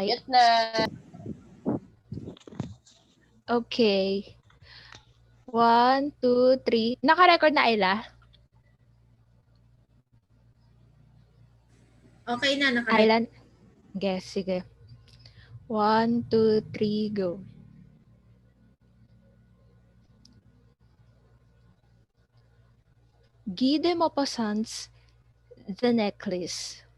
Mute na. Okay. 1, 2, 3. Naka-record na, Ayla? Okay na, Ayla? Guess, sige. 1, 2, 3, go. Guy de Maupassant's The Necklace.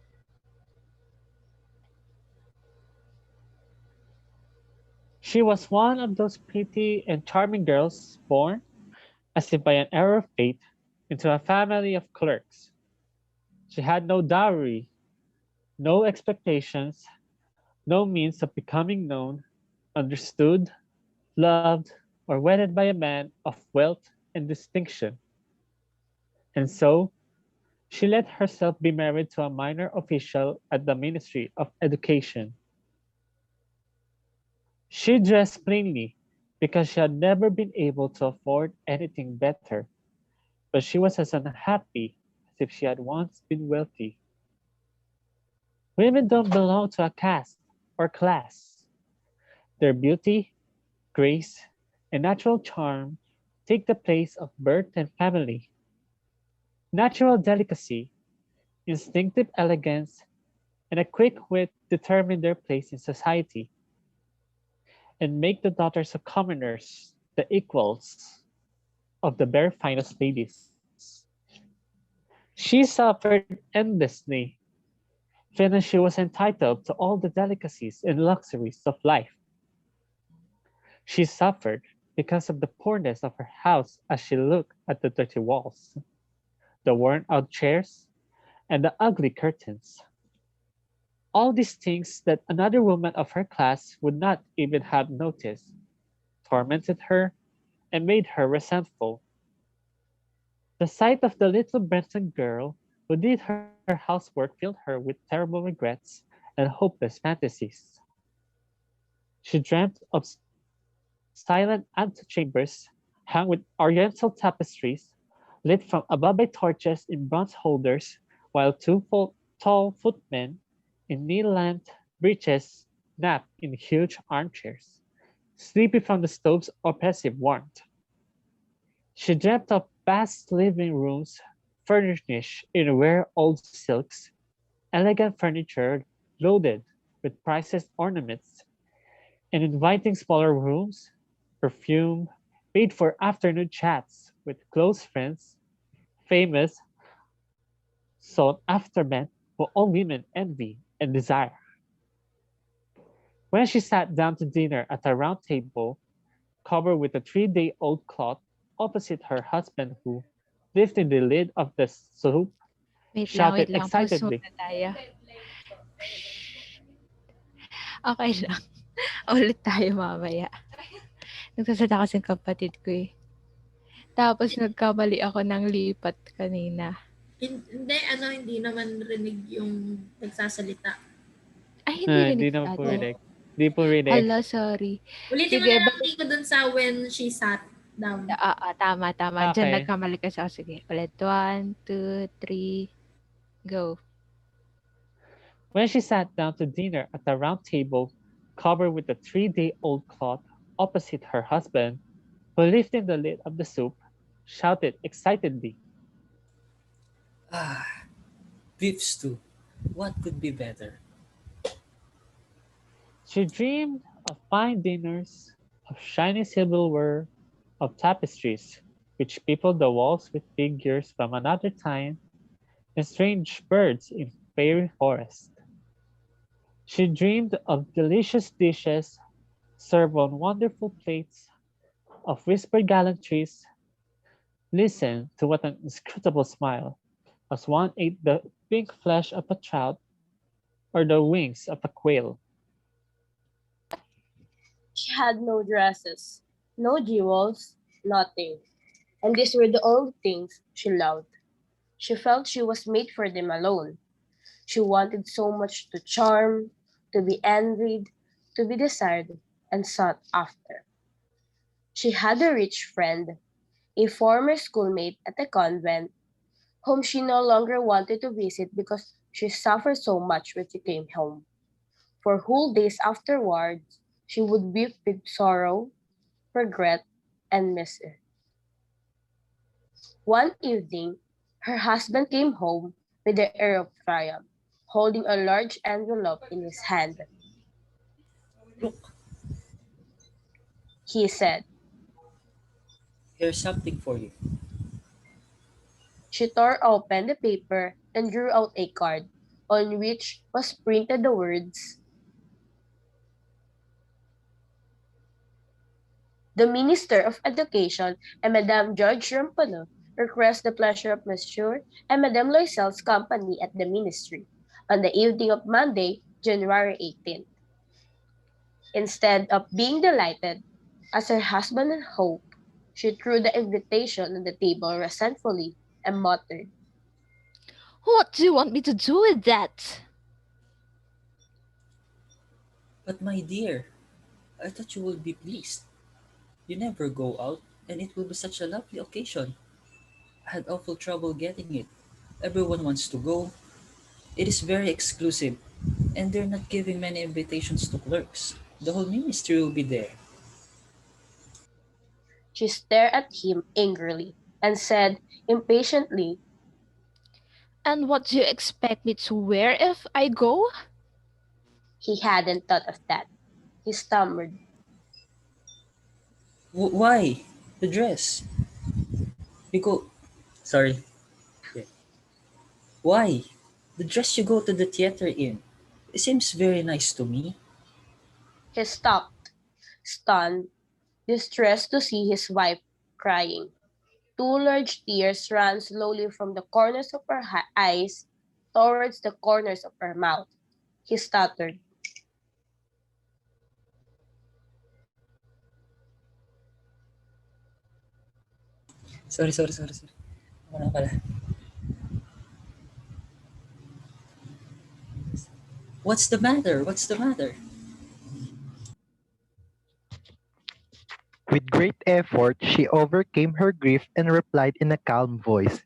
She was one of those pretty and charming girls born, as if by an error of fate, into a family of clerks. She had no dowry, no expectations, no means of becoming known, understood, loved, or wedded by a man of wealth and distinction. And so, she let herself be married to a minor official at the Ministry of Education. She dressed plainly because she had never been able to afford anything better, but she was as unhappy as if she had once been wealthy. Women don't belong to a caste or class. Their beauty, grace, and natural charm take the place of birth and family. Natural delicacy, instinctive elegance, and a quick wit determine their place in society and make the daughters of commoners the equals of the very finest ladies. She suffered endlessly, feeling she was entitled to all the delicacies and luxuries of life. She suffered because of the poorness of her house as she looked at the dirty walls, the worn out chairs, and the ugly curtains. All these things that another woman of her class would not even have noticed tormented her and made her resentful. The sight of the little Breton girl who did her housework filled her with terrible regrets and hopeless fantasies. She dreamt of silent antechambers hung with oriental tapestries, lit from above by torches in bronze holders, while two tall footmen in knee-length breeches napped in huge armchairs, sleepy from the stove's oppressive warmth. She dreamt of vast living rooms furnished in rare old silks, elegant furniture loaded with priceless ornaments, and inviting smaller rooms, perfume, paid for afternoon chats with close friends, famous, sought after men who all women envy and desire. When she sat down to dinner at a round table covered with a 3-day-old cloth opposite her husband who, lifting the lid of the soup, Wait shouted lang. Pause excitedly. muna tayo. Okay lang. Ulit tayo mamaya. Nagsasalita kasi yung kapatid ko eh. Tapos nagkamali ako ng lipat kanina. Hindi naman rinig yung nagsasalita. Ay, hindi rinig Hindi si naman po ate. rinig. Hindi po rinig. Hala, sorry. Ulitin mo Sige, na lang Kiko dun sa when she sat down. Tama. Diyan Okay. nagkamali kasi ako. Sige, ulit. 1, 2, 3, go. When she sat down to dinner at a round table covered with a 3-day-old cloth opposite her husband, who lifting the lid of the soup, shouted excitedly. Beef stew. What could be better? She dreamed of fine dinners, of shiny silverware, of tapestries which peopled the walls with figures from another time, and strange birds in fairy forest. She dreamed of delicious dishes served on wonderful plates, of whispered gallantries. Listen to what an inscrutable smile, as one ate the pink flesh of a trout or the wings of a quail. She had no dresses, no jewels, nothing. And these were the only things she loved. She felt she was made for them alone. She wanted so much to charm, to be envied, to be desired, and sought after. She had a rich friend, a former schoolmate at the convent, whom she no longer wanted to visit because she suffered so much when she came home. For whole days afterwards, she would weep with sorrow, regret, and misery. One evening, her husband came home with the air of triumph, holding a large envelope in his hand. Look, He said. here's something for you. She tore open the paper and drew out a card on which was printed the words, "The Minister of Education and Madame George Ramponneau request the pleasure of Monsieur and Madame Loisel's company at the Ministry on the evening of Monday, January 18th. Instead of being delighted, as her husband had hoped, she threw the invitation on the table resentfully and muttered, What do you want me to do with that? But my dear, I thought you would be pleased. You never go out, and it will be such a lovely occasion. I had awful trouble getting it. Everyone wants to go. It is very exclusive, and they're not giving many invitations to clerks. The whole ministry will be there. She stared at him angrily and said impatiently, And what do you expect me to wear if I go? he hadn't thought of that. He stammered, Why? The dress. You go. Sorry. Yeah. Why? The dress you go to the theater in. It seems very nice to me. He stopped, stunned, distressed to see his wife crying. Two large tears ran slowly from the corners of her eyes towards the corners of her mouth. He stuttered, Sorry. Ako na pala. What's the matter? What's the matter? With great effort, she overcame her grief and replied in a calm voice,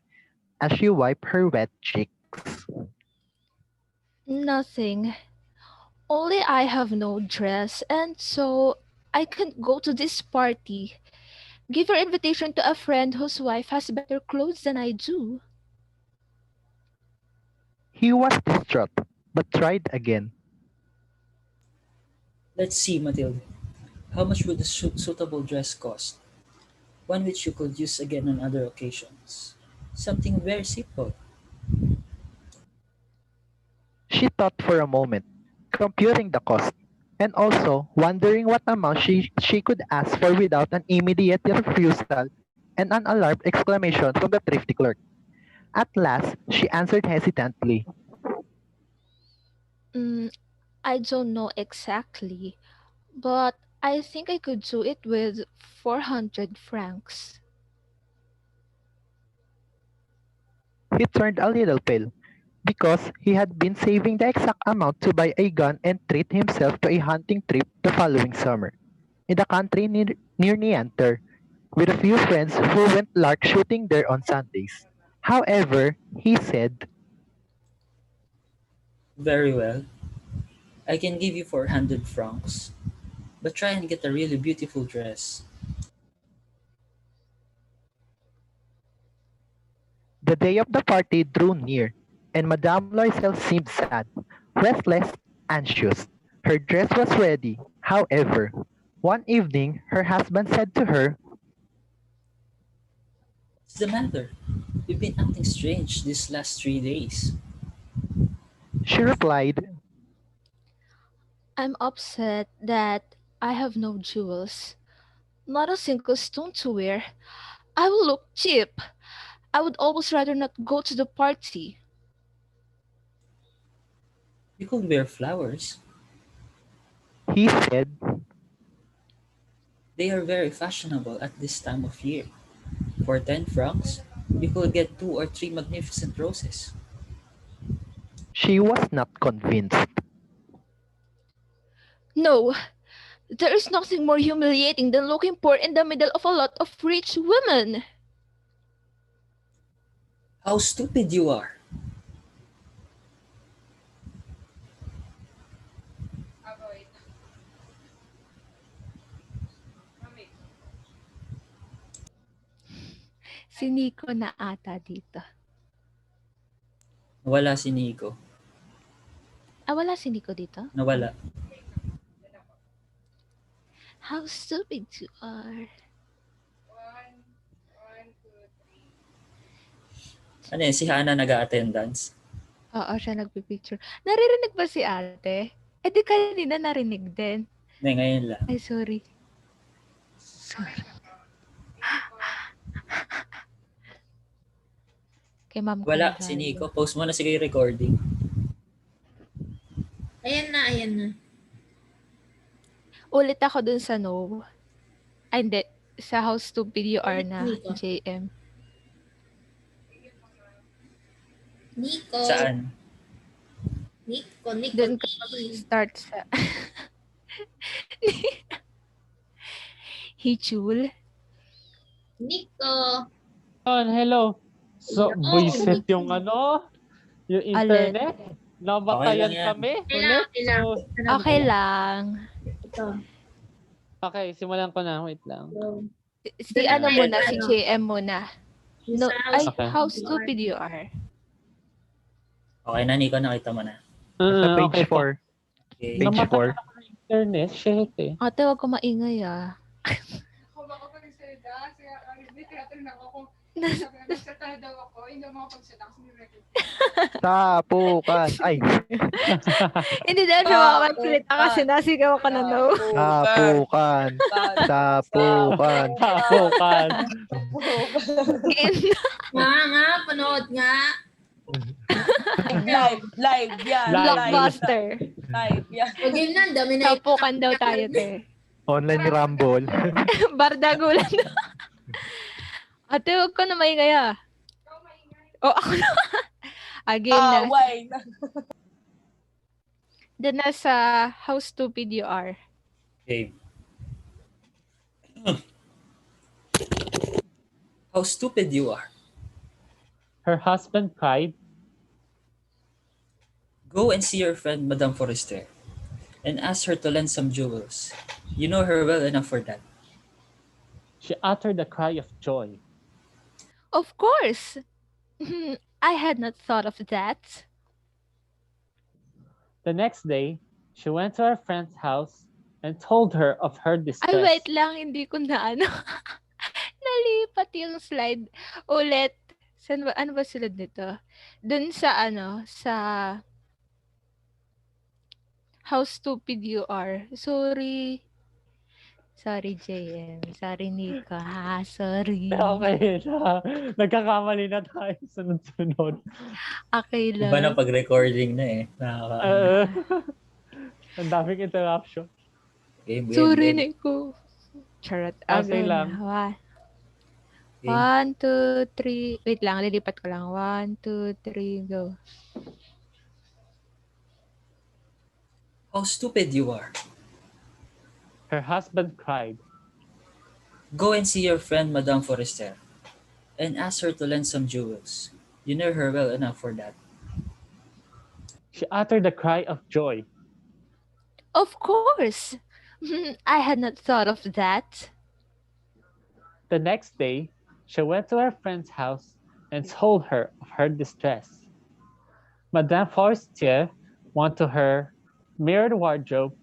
as she wiped her wet cheeks. Nothing. Only I have no dress, and so I can't go to this party. Give your invitation to a friend whose wife has better clothes than I do. He was distraught, but tried again. Let's see, Matilde. How much would a suitable dress cost? One which you could use again on other occasions. Something very simple. She thought for a moment, computing the cost, and also wondering what amount she could ask for without an immediate refusal and an alarmed exclamation from the thrifty clerk. At last, she answered hesitantly, Mm, I don't know exactly, but I think I could do it with 400 francs. he turned a little pale, because he had been saving the exact amount to buy a gun and treat himself to a hunting trip the following summer, in the country near Neanter, with a few friends who went lark shooting there on Sundays. However, he said, Very well. I can give you 400 francs. But try and get a really beautiful dress. the day of the party drew near, and Madame Loisel seemed sad, restless, anxious. Her dress was ready, however. One evening, her husband said to her, What's the matter? You've been acting strange these last 3 days. she replied, I'm upset that I have no jewels. Not a single stone to wear. I will look cheap. I would almost rather not go to the party. You could wear flowers. he said, They are very fashionable at this time of year. For 10 francs, you could get 2 or 3 magnificent roses. she was not convinced. No, there is nothing more humiliating than looking poor in the middle of a lot of rich women. How stupid you are! Si Nico na ata dito. Wala si Nico. Wala si Nico dito? Nawala. How stupid you are. Ano yun, si Hana nag-attendance? Oo, siya nagpipicture. Naririnig ba si ate? Di kanina narinig din. Hindi, ngayon lang. Ay, sorry. Sorry. Kay ma'am ko Wala na si galing. Nico. Post mo na sige yung recording. Ayan na, ayan na. Ulit ako dun sa no. Ay, hindi. Sa how stupid you are Ulit, na Nico. JM. Nico. Saan? Nico, Nico. Dun ka Nico. start sa... Hichul. Nico. Hello. So, Hello. buisit yung yung internet. Namatayan Okay lang yan. kami Kailangan, ulit. So, Okay lang. Ito. okay, simulan ko na. Wait lang. Si ano muna, si JM muna. Yung No, sa ay, house Okay. how stupid you are. Okay na, Nico. Nakita mo na. Nasa Okay page po. 4. Okay. Page Namatayan 4. ako ng internet. Shit eh. Ate, wag ko maingay ah. Ako baka pa nagsalita, kasi may tinatanong ako kung nagsalita daw ako, hindi ako makapagsalita kasi nirecord. Tapukan. Ay, Hindi dahil sa mga magsalita kasi nasigaw ako na no. tapukan. Tapukan. Tapukan. Nga, panood nga. Live yan. Blockbuster. Live yan. O game na, ang dami na ito. Tapukan daw tayo, te. Online rumble. Bardagulan. Ate, wag ko na maingay ah. Oh, ako na. Again na. Away. Doon na sa how stupid you are. Okay. How stupid you are. Her husband cried. Go and see your friend, Madame Forrester, and ask her to lend some jewels. You know her well enough for that. She uttered a cry of joy. Of course. I had not thought of that. The next day, she went to her friend's house and told her of her distress. Ay, wait lang. Hindi ko na ano. Nalipat yung slide. Ulit. Saan ba, ano ba sunod nito? Dun sa sa how stupid you are. Sorry. Sorry, JM. Sorry, Nika. Ha? Sorry. Okay na. Nagkakamali na tayo sunod-sunod. Okay lang. Iba na pag-recording na eh. Nakaka- Ang daming interruption. Game, game, Sorry, game. Nico. Charot. Okay Again lang. na. Game. 1, 2, 3. Wait lang, lilipat ko lang. 1, 2, 3, go. How stupid you are. Her husband cried. Go and see your friend, Madame Forrester, and ask her to lend some jewels. You know her well enough for that. She uttered a cry of joy. Of course. I had not thought of that. The next day, she went to her friend's house and told her of her distress. Madame Forestier went to her mirrored wardrobe,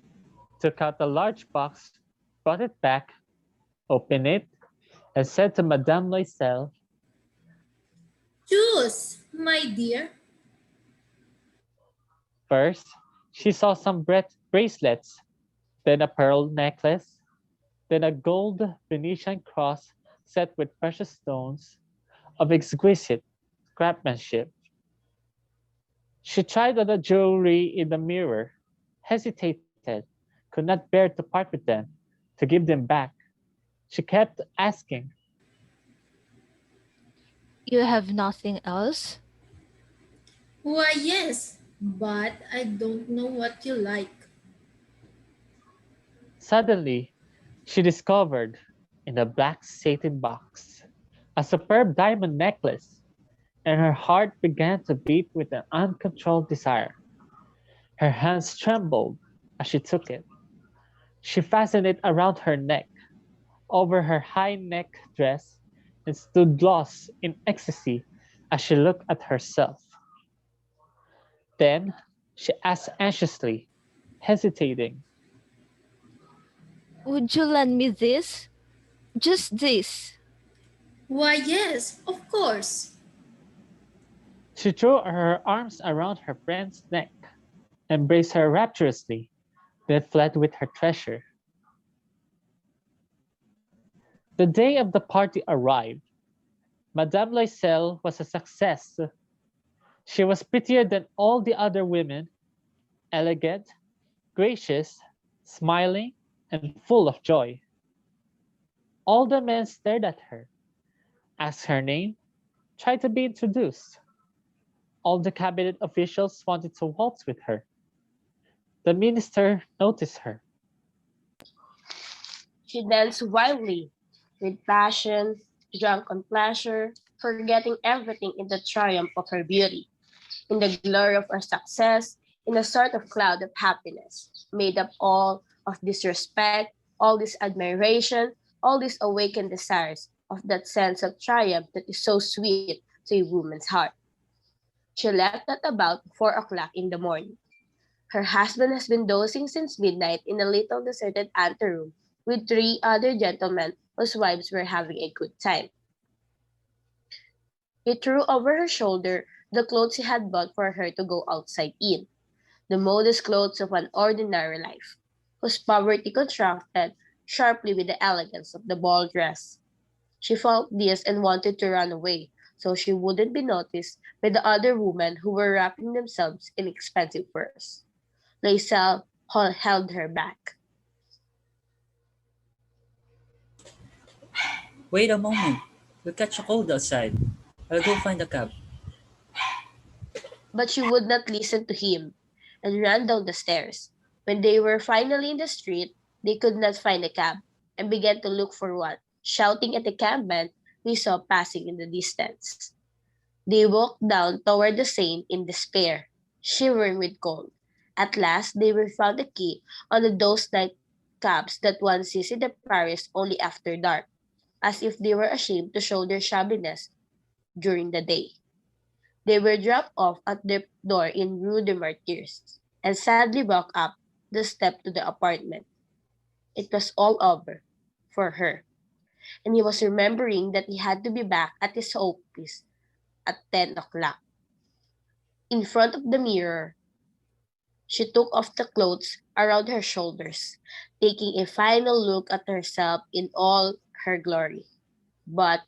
took out a large box, brought it back, opened it, and said to Madame Loisel, Choose, my dear. first, she saw some bracelets, then a pearl necklace, then a gold Venetian cross set with precious stones of exquisite craftsmanship. She tried on the jewelry in the mirror, hesitated, could not bear to part with them, to give them back. She kept asking, You have nothing else? Why, yes, but I don't know what you like. Suddenly, she discovered in a black satin box a superb diamond necklace, and her heart began to beat with an uncontrolled desire. Her hands trembled as she took it. She fastened it around her neck, over her high neck dress, and stood lost in ecstasy as she looked at herself. Then she asked anxiously, hesitating, Would you lend me this? Just this. Why, yes, of course. She threw her arms around her friend's neck, embraced her rapturously, then fled with her treasure. The day of the party arrived. Madame Loisel was a success. She was prettier than all the other women, elegant, gracious, smiling, and full of joy. All the men stared at her, asked her name, tried to be introduced. All the cabinet officials wanted to waltz with her. The minister noticed her. She danced wildly, with passion, drunk on pleasure, forgetting everything in the triumph of her beauty, in the glory of her success, in a sort of cloud of happiness, made up all of this respect, all this admiration, all these awakened desires of that sense of triumph that is so sweet to a woman's heart. She left at about 4 o'clock in the morning. Her husband has been dozing since midnight in a little deserted anteroom with 3 other gentlemen whose wives were having a good time. He threw over her shoulder the clothes he had bought for her to go outside in, the modest clothes of an ordinary life, whose poverty contrasted sharply with the elegance of the ball dress. She felt this and wanted to run away, so she wouldn't be noticed by the other women who were wrapping themselves in expensive furs. Loisel held her back. Wait a moment. You'll catch a cold outside. I'll go find a cab. But she would not listen to him and ran down the stairs. When they were finally in the street, they could not find a cab and began to look for one, shouting at the cabman they saw passing in the distance. They walked down toward the Seine in despair, shivering with cold. At last, they were found a key on those night cabs that one sees in Paris only after dark, as if they were ashamed to show their shabbiness during the day. They were dropped off at their door in Rue de Martyrs and sadly walked up the step to the apartment. It was all over for her, and he was remembering that he had to be back at his office at 10 o'clock. In front of the mirror, she took off the clothes around her shoulders, taking a final look at herself in all her glory. But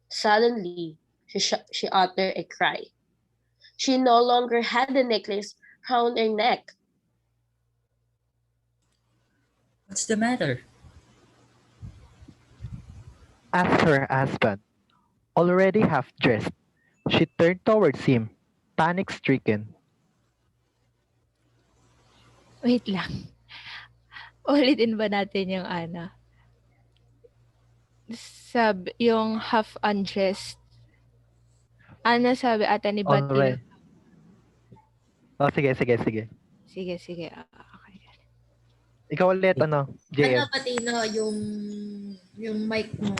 suddenly, she uttered a cry. She no longer had the necklace round her neck. What's the matter? Asked her husband, already half dressed. She turned towards him, panic stricken. Wait lang. Ulitin ba natin yung yung half undressed? Sabi ata ni Already. Batil. Oh, sige. Sige. Okay. Ikaw ulit, JM. Patino, yung mic mo.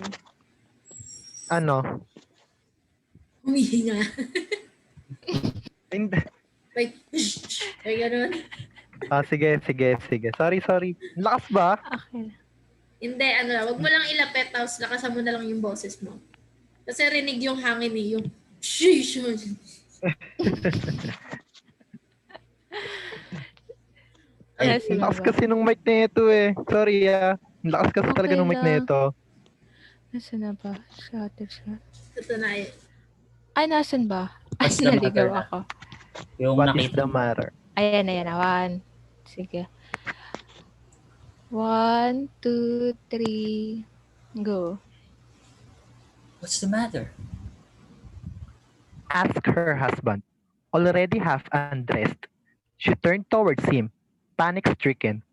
Humihinga. Hindi. Like, ay ganun. Sige. Sorry. Lakas ba? Okay. Hindi, wag mo lang ilapet, tapos lakasan mo na lang yung boses mo. Kasi rinig yung hangin yung sheesh. Ay, Ang lakas kasi nung mic na ito eh. Sorry Ang lakas kasi talaga Okay nung mic na lang. ito. Nasaan na ba? Shut. Ito na eh. Ay, nasan ba? Ay, What's the matter naligaw na? ako. Yung What is nakita the mo. matter? Ayan. One. Sige. 1, 2, 3. Go. What's the matter? Asked her husband, already half undressed. She turned towards him, panic-stricken.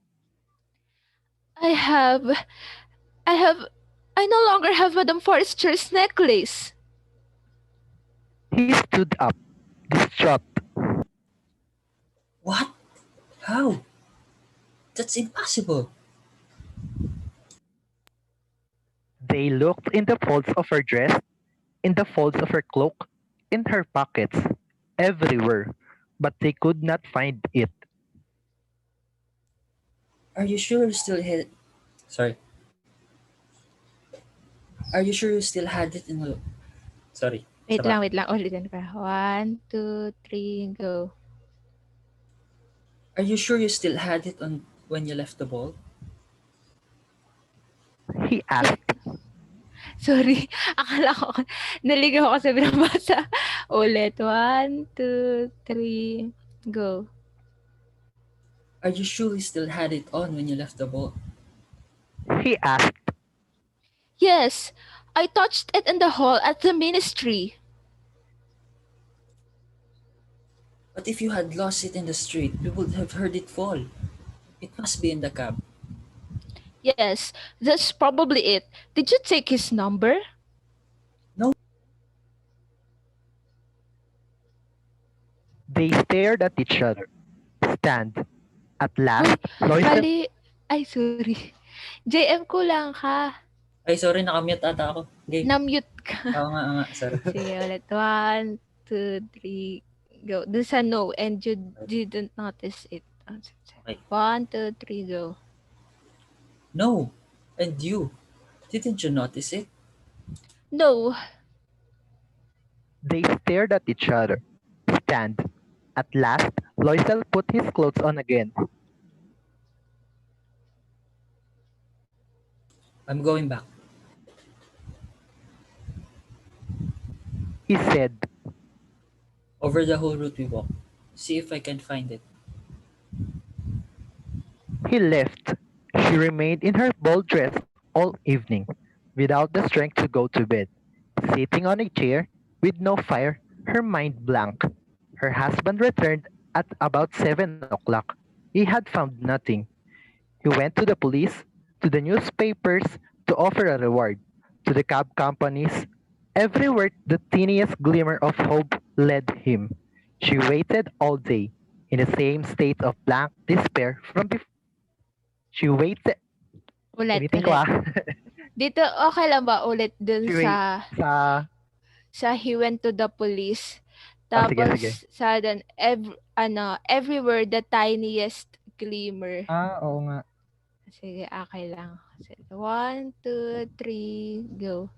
I no longer have Madame Forrester's necklace. He stood up, distraught. What? How? That's impossible. They looked in the folds of her dress, in the folds of her cloak, in her pockets, everywhere, but they could not find it. Are you sure you still had Sorry. Are you sure you still had it in the Sorry. Isa pa. Wait lang. Ulitin ko. 1, 2, 3, go. Are you sure you still had it on when you left the ball? He asked. Sorry. Akala ko, naligaw ako sa binabasa. Ulit. 1, 2, 3, go. Are you sure you still had it on when you left the ball? He asked. Yes, I touched it in the hall at the ministry. But if you had lost it in the street, we would have heard it fall. It must be in the cab. Yes, that's probably it. Did you take his number? They stared at each other. Stand. At last, Lois Bali, ay sorry. JM ko lang ka. Ay, sorry, nakamute ata ako. Okay. Na-mute ka. Oo nga, sorry. Sige, ulit. 1, 2, 3, go. Dun sa no, and you didn't notice it. Okay. 1, 2, 3, go. No. And you? Didn't you notice it? No. They stared at each other. Stand. At last, Loisel put his clothes on again. I'm going back. He said. Over the whole route we walked. See if I can find it. He left. She remained in her ball dress all evening, without the strength to go to bed. Sitting on a chair, with no fire, her mind blank. Her husband returned at about 7 o'clock. He had found nothing. He went to the police, to the newspapers to offer a reward, to the cab companies. Everywhere the teeniest glimmer of hope led him. She waited all day, in the same state of blank despair from before. She waited. Ulitin ko Dito, okay lang ba ulit dun She sa he went to the police. Sige, Tapos, sige. sudden, everywhere the tiniest glimmer. Oo nga. Sige, okay lang. 1, 2, 3, go.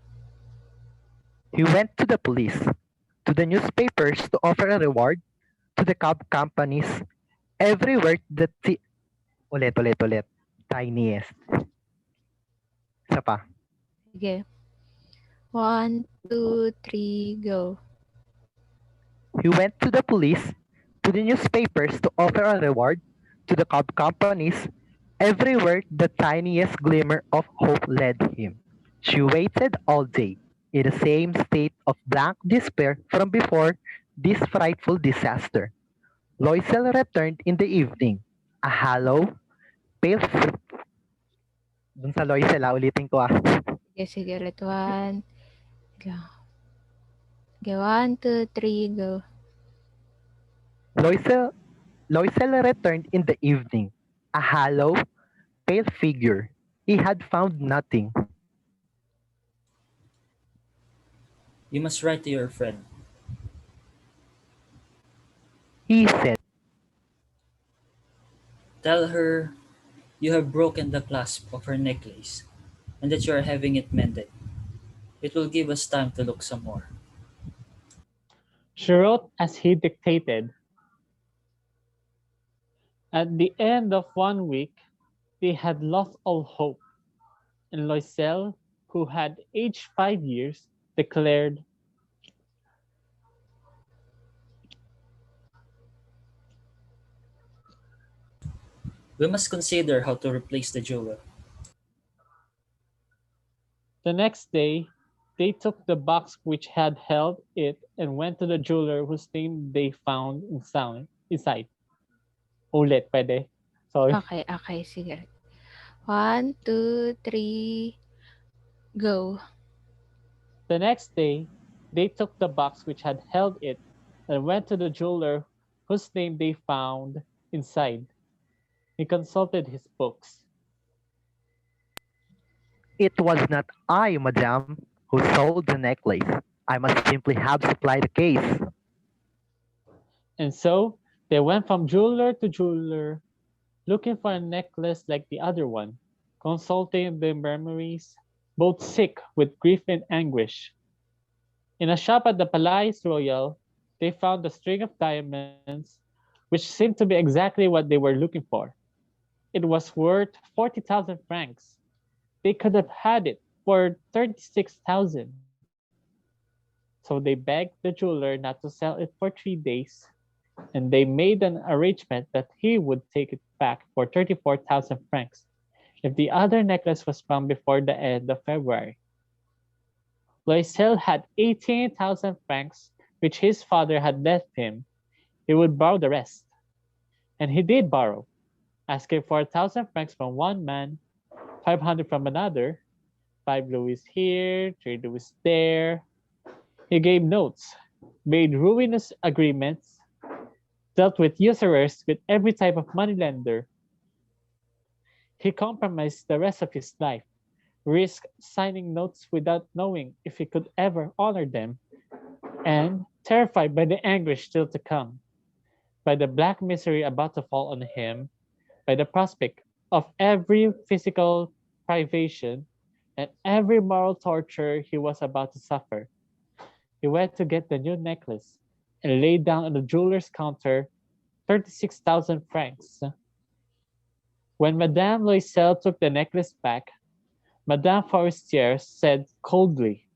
He went to the police, to the newspapers to offer a reward, to the cab companies. Everywhere ulit. Tiniest. Isa pa. Sige. 1, 2, 3, go. He went to the police, to the newspapers to offer a reward, to the cab companies. Everywhere the tiniest glimmer of hope led him. She waited all day, in the same state of blank despair from before this frightful disaster. Loisel returned in the evening, a hollow, pale dun sa Loisel, ulitin ko Sige, ulit. 1, go. Okay, 1, 2, 3, go. Loisel returned in the evening, a hollow, pale figure. He had found nothing. You must write to your friend. He said. Tell her you have broken the clasp of her necklace and that you are having it mended. It will give us time to look some more. She wrote as he dictated. At the end of 1 week, they had lost all hope, and Loisel, who had aged 5 years, declared, We must consider how to replace the jeweler. The next day, they took the box which had held it and went to the jeweler whose name they found inside. Ulit, pwede? Sorry. Okay, sige. 1, 2, 3, go. The next day, they took the box which had held it and went to the jeweler whose name they found inside. He consulted his books. It was not I, madame, who sold the necklace. I must simply have supplied the case. And so they went from jeweler to jeweler, looking for a necklace like the other one, consulting their memories, both sick with grief and anguish. In a shop at the Palais Royal, they found a string of diamonds, which seemed to be exactly what they were looking for. It was worth 40,000 francs. They could have had it for 36,000. So they begged the jeweler not to sell it for 3 days, and they made an arrangement that he would take it back for 34,000 francs if the other necklace was found before the end of February. Loisel had 18,000 francs, which his father had left him. He would borrow the rest. And he did borrow, asking for 1,000 francs from one man, 500 from another, 5 louis here, 3 louis there. He gave notes, made ruinous agreements, dealt with usurers with every type of moneylender. He compromised the rest of his life, risked signing notes without knowing if he could ever honor them, and, terrified by the anguish still to come, by the black misery about to fall on him, by the prospect of every physical privation and every moral torture he was about to suffer, he went to get the new necklace and laid down on the jeweler's counter 36,000 francs. When Madame Loisel took the necklace back, Madame Forestier said coldly,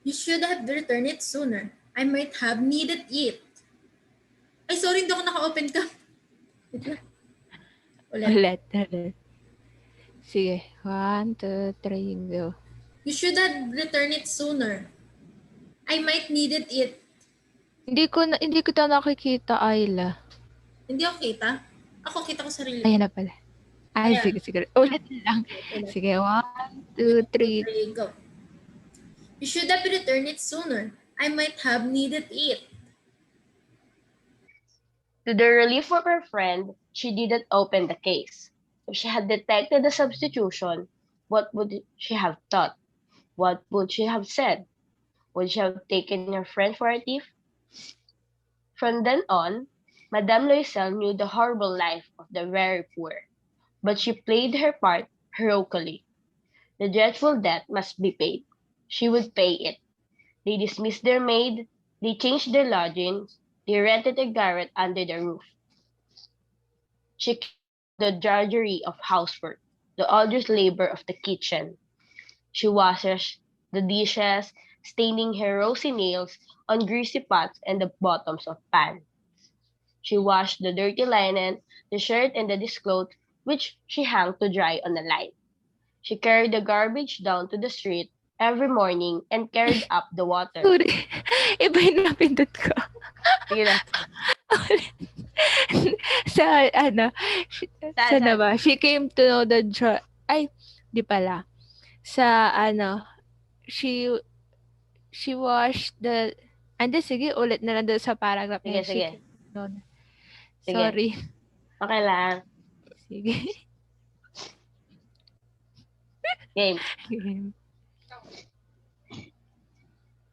You should have returned it sooner. I might have needed it. Ay, sorry, hindi ako naka-open cam. Wait lang. Ulit. Ulit. Sige. 1, 2, 3, go. You should have returned it sooner. I might needed it. Hindi ko ta nakikita, Ayla. Hindi ako kita. Ako kita ko sarili. Ayan na pala. Ay, Ayan. sige. Ulit na lang. Ulit. Sige, 1, 2, 3. There you go. You should have returned it sooner. I might have needed it. To the relief of her friend, she didn't open the case. If she had detected the substitution, what would she have thought? What would she have said? Would she have taken her friend for a thief? From then on, Madame Loisel knew the horrible life of the very poor, but she played her part heroically. The dreadful debt must be paid. She would pay it. They dismissed their maid, they changed their lodgings, they rented a garret under the roof. She kept the drudgery of housework, the arduous labor of the kitchen. She washes the dishes, staining her rosy nails on greasy pots and the bottoms of pans. She washed the dirty linen, the shirt, and the disclothes, which she hung to dry on the line. She carried the garbage down to the street every morning and carried up the water. Sorry. Iba yung napindot ko. Sige na. Sa, Saan? na ba? She came to know the ay, di pala. Sa, she washed the, sige, ulit na lang doon sa paragraph Sige, niya. sige. Sige. Sorry. Okay lang. Sige. Game.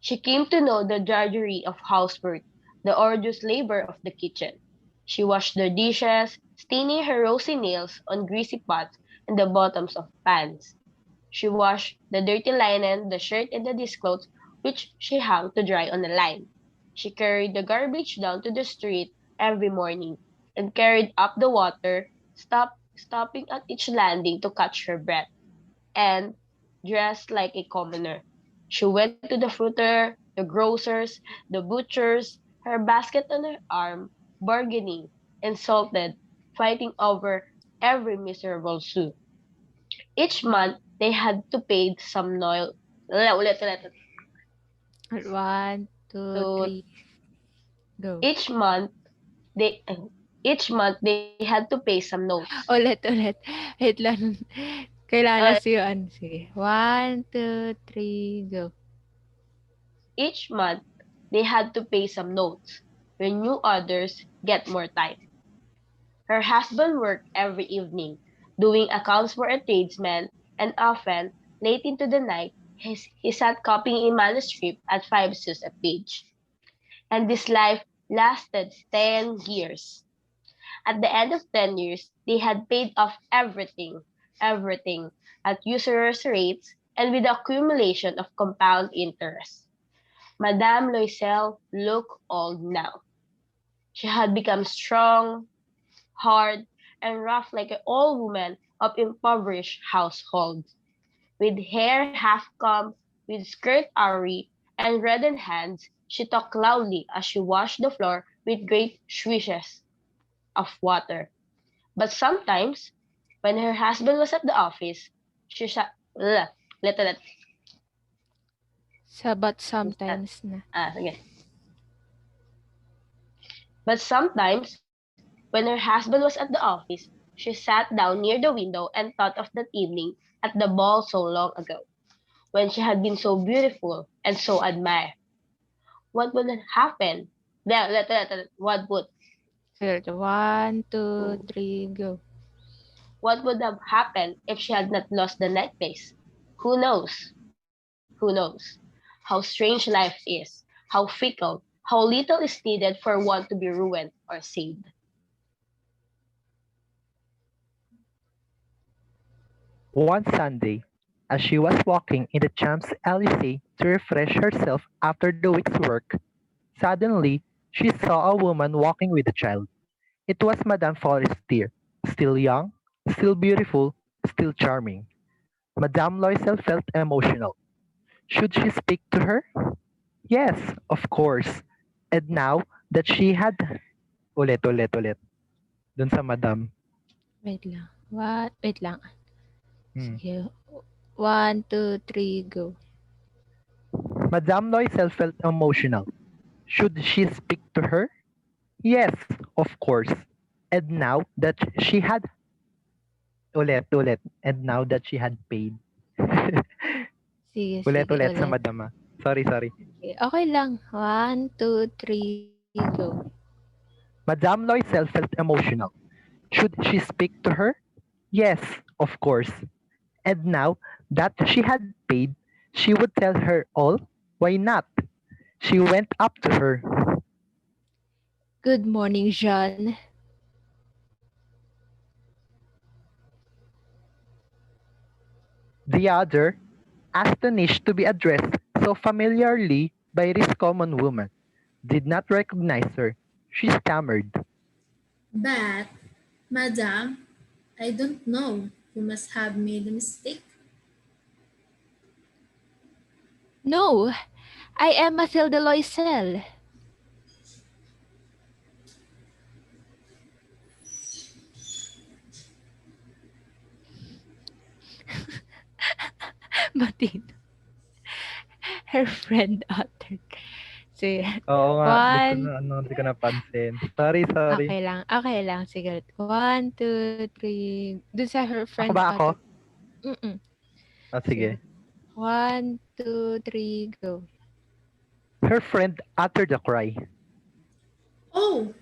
She came to know the drudgery of housework, the arduous labor of the kitchen. She washed the dishes, staining her rosy nails on greasy pots and the bottoms of pans. She washed the dirty linen, the shirt, and the disclothes, which she hung to dry on the line. She carried the garbage down to the street every morning and carried up the water, stopping at each landing to catch her breath. And, dressed like a commoner, she went to the fruiter, the grocers, the butchers, her basket on her arm, bargaining, insulted, fighting over every miserable sou. Each month, they had to pay some noil. Ulit. 1, 2, 3. Go. Each month, they had to pay some notes. Ulit. Wait lang. Kailangan siyuan. Sige. 1, 2, 3, go. Each month, they had to pay some notes. Renew others, get more time. Her husband worked every evening, doing accounts for a tradesman, and often, late into the night, he sat copying a manuscript at 5 sous a page. And this life lasted 10 years. At the end of 10 years, they had paid off everything, at usurious rates and with the accumulation of compound interest. Madame Loisel looked old now. She had become strong, hard, and rough like an old woman of impoverished household, with hair half combed, with skirt awry, and reddened hands. She talked loudly as she washed the floor with great swishes of water. But sometimes, when her husband was at the office, she sat, ugh, let. But sometimes na. Sige. But sometimes, when her husband was at the office, she sat down near the window and thought of that evening at the ball so long ago, when she had been so beautiful and so admired. What would have happened? What would? Sige, 1, 2, 3, go. What would have happened if she had not lost the necklace? Who knows? Who knows? How strange life is, how fickle, how little is needed for one to be ruined or saved. One Sunday, as she was walking in the Champs-Élysées to refresh herself after the week's work, suddenly she saw a woman walking with a child. It was Madame Forestier, still young, still beautiful, still charming. Madame Loisel felt emotional. Should she speak to her? Yes, of course. And now that she had... Ulit. Dun sa Madame. Wait lang. What? Wait lang. Hmm. Sige. 1, 2, 3, go. Madame Loisel felt emotional. Should she speak to her? Yes, of course. And now that she had... Ulit. And now that she had paid. Sige, Ulit sa ulit. Madame. Sorry. Sige, okay lang. 1, 2, 3, go. Madame Loisel felt emotional. Should she speak to her? Yes, of course. And now that she had paid, she would tell her all. Why not? She went up to her. Good morning, Jean. The other, astonished to be addressed so familiarly by this common woman, did not recognize her. She stammered. But, Madam, I don't know. You must have made a mistake. No, I am Mathilde Loisel. Matin. Her friend uttered. Sige. Oo nga, One. hindi ko napansin. Sorry. Okay lang. Sige. 1, 2, 3. Dun sa her friend Ako? uttered. Sige. 1, 2, 3, go. Her friend uttered a cry. Oh,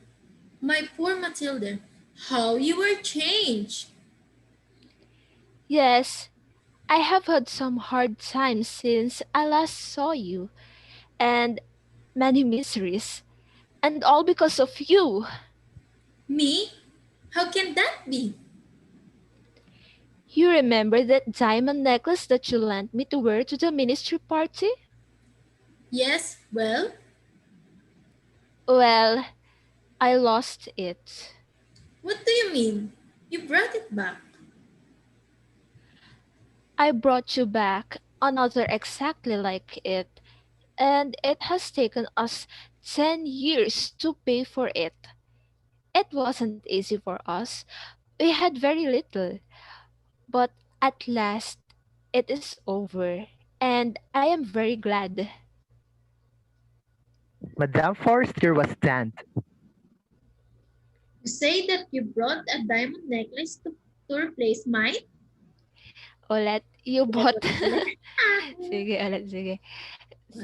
my poor Matilda, how you were changed. Yes, I have had some hard times since I last saw you, and many miseries, and all because of you. Me? How can that be? You remember that diamond necklace that you lent me to wear to the ministry party? Yes, well, Well, I lost it. what do you mean? You brought it back. I brought you back another exactly like it, and it has taken us 10 years to pay for it. It wasn't easy for us. We had very little, but at last it is over, and I am very glad. Madame Forrester was stunned. You say that you brought a diamond necklace to replace mine? Ulit, you bought. Ulit. Sige.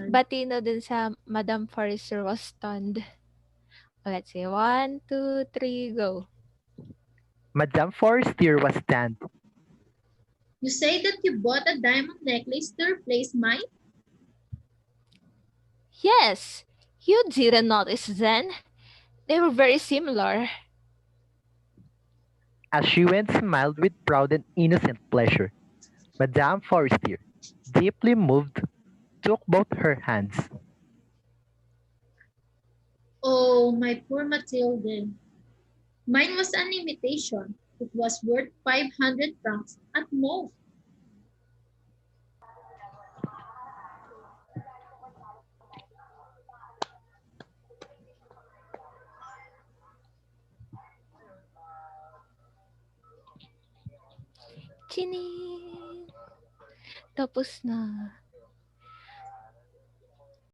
Batino dun sa Madame Forrester was stunned. Let's say 1, 2, 3, go. Madame Forestier was stunned. You say that you bought a diamond necklace to replace mine? Yes, you didn't notice then. They were very similar. As she went smiled with proud and innocent pleasure. Madame Forestier, deeply moved, took both her hands. Oh, my poor Matilde. Mine was an imitation. It was worth 500 francs at most. Chining! Tapos na.